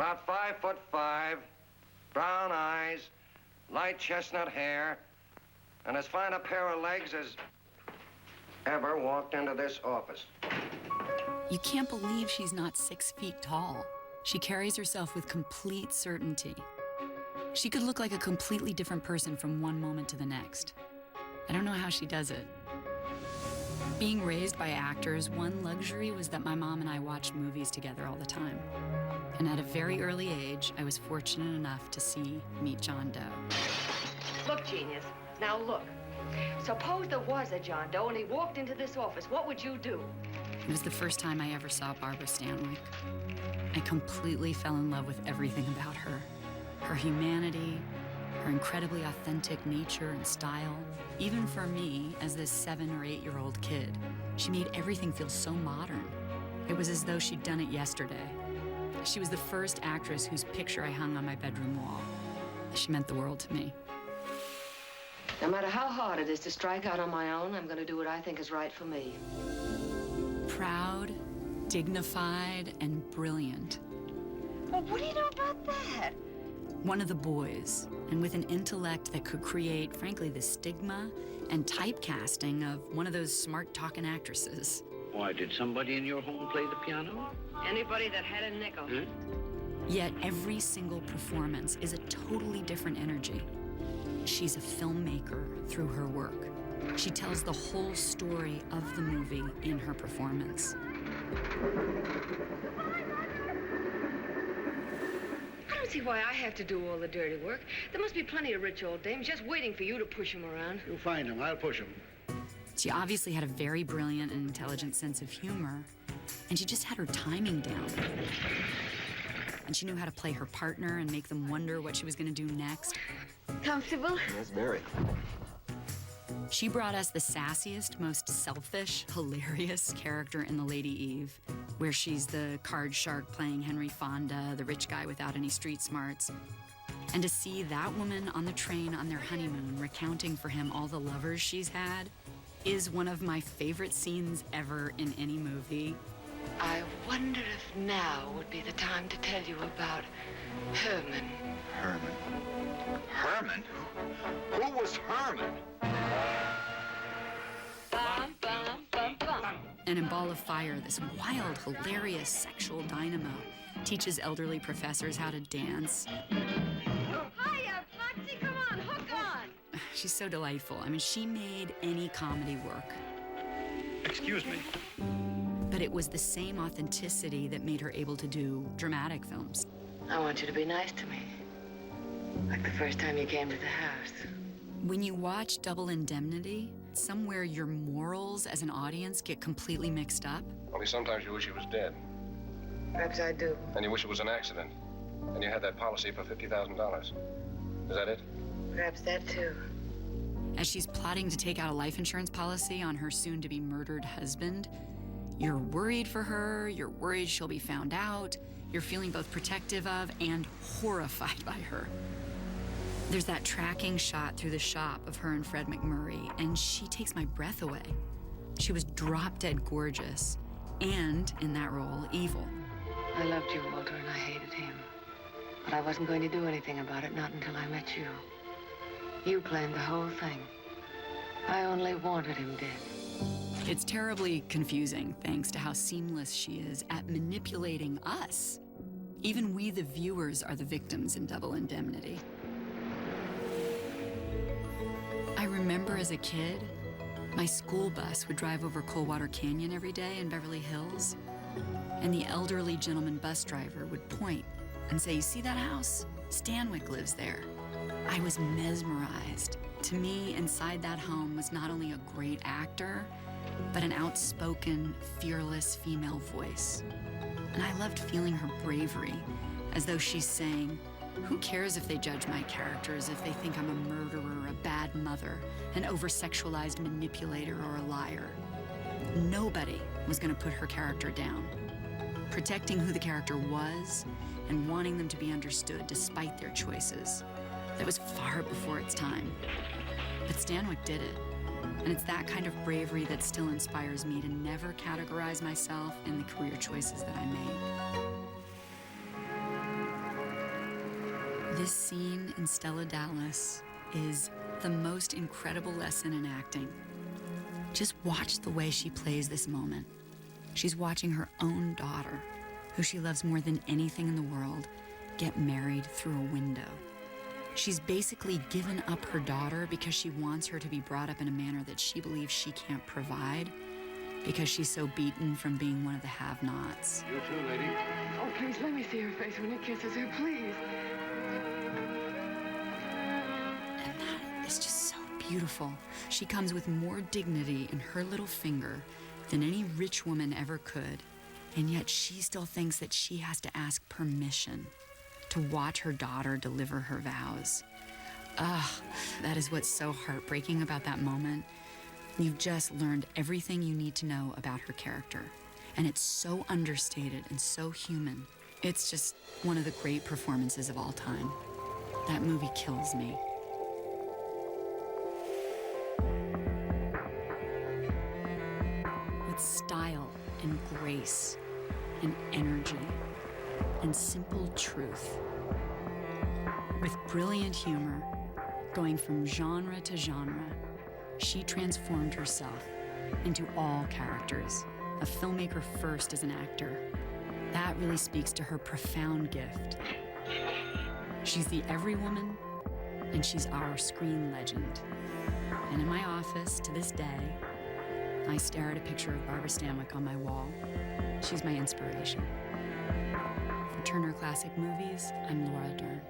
About 5'5", brown eyes, light chestnut hair, and as fine a pair of legs as ever walked into this office. You can't believe she's not 6 feet tall. She carries herself with complete certainty. She could look like a completely different person from one moment to the next. I don't know how she does it. Being raised by actors, one luxury was that my mom and I watched movies together all the time. And at a very early age, I was fortunate enough to see Meet John Doe. Look, genius, now look. Suppose there was a John Doe and he walked into this office, what would you do? It was the first time I ever saw Barbara Stanwyck. I completely fell in love with everything about her. Her humanity, her incredibly authentic nature and style. Even for me, as this 7 or 8-year-old kid, she made everything feel so modern. It was as though she'd done it yesterday. She was the first actress whose picture I hung on my bedroom wall. She meant the world to me. No matter how hard it is to strike out on my own, I'm going to do what I think is right for me. Proud, dignified, and brilliant. Well, what do you know about that? One of the boys, and with an intellect that could create, frankly, the stigma and typecasting of one of those smart-talking actresses. Why, did somebody in your home play the piano? Anybody that had a nickel. Yet every single performance is a totally different energy. She's a filmmaker through her work. She tells the whole story of the movie in her performance. I don't see why I have to do all the dirty work. There must be plenty of rich old dames just waiting for you to push them around. You find him, I'll push him. She obviously had a very brilliant and intelligent sense of humor, and she just had her timing down. And she knew how to play her partner and make them wonder what she was going to do next. Comfortable? Yes, very. She brought us the sassiest, most selfish, hilarious character in The Lady Eve, where she's the card shark playing Henry Fonda, the rich guy without any street smarts. And to see that woman on the train on their honeymoon recounting for him all the lovers she's had is one of my favorite scenes ever in any movie. I wonder if now would be the time to tell you about Herman. Herman? Herman? Who was Herman? Bum, bum, bum, bum. And in Ball of Fire, this wild, hilarious sexual dynamo teaches elderly professors how to dance. Hiya, Foxy, come on, hook on. She's so delightful. I mean, she made any comedy work. Excuse me. But it was the same authenticity that made her able to do dramatic films. I want you to be nice to me. Like the first time you came to the house. When you watch Double Indemnity, somewhere your morals as an audience get completely mixed up. Only sometimes you wish he was dead. Perhaps I do. And you wish it was an accident. And you had that policy for $50,000. Is that it? Perhaps that too. As she's plotting to take out a life insurance policy on her soon-to-be murdered husband, you're worried for her, you're worried she'll be found out, you're feeling both protective of and horrified by her. There's that tracking shot through the shop of her and Fred McMurray, and she takes my breath away. She was drop-dead gorgeous, and, in that role, evil. I loved you, Walter, and I hated him. But I wasn't going to do anything about it, not until I met you. You planned the whole thing. I only wanted him dead. It's terribly confusing, thanks to how seamless she is at manipulating us. Even we, the viewers, are the victims in Double Indemnity. I remember as a kid, my school bus would drive over Coldwater Canyon every day in Beverly Hills, and the elderly gentleman bus driver would point and say, "You see that house? Stanwyck lives there." I was mesmerized. To me, inside that home was not only a great actor, but an outspoken, fearless female voice. And I loved feeling her bravery, as though she's saying, who cares if they judge my characters, if they think I'm a murderer, a bad mother, an over-sexualized manipulator, or a liar? Nobody was gonna put her character down. Protecting who the character was and wanting them to be understood despite their choices. That was far before its time. But Stanwyck did it. And it's that kind of bravery that still inspires me to never categorize myself in the career choices that I made. This scene in Stella Dallas is the most incredible lesson in acting. Just watch the way she plays this moment. She's watching her own daughter, who she loves more than anything in the world, get married through a window. She's basically given up her daughter because she wants her to be brought up in a manner that she believes she can't provide, because she's so beaten from being one of the have-nots. You too, lady. Oh, please, let me see her face when he kisses her, please. And that is just so beautiful. She comes with more dignity in her little finger than any rich woman ever could, and yet she still thinks that she has to ask permission to watch her daughter deliver her vows. Ugh, that is what's so heartbreaking about that moment. You've just learned everything you need to know about her character, and it's so understated and so human. It's just one of the great performances of all time. That movie kills me. With style and grace and energy and simple truth. With brilliant humor, going from genre to genre, she transformed herself into all characters, a filmmaker first as an actor. That really speaks to her profound gift. She's the every woman, and she's our screen legend. And in my office, to this day, I stare at a picture of Barbara Stanwyck on my wall. She's my inspiration. For Turner Classic Movies, I'm Laura Dern.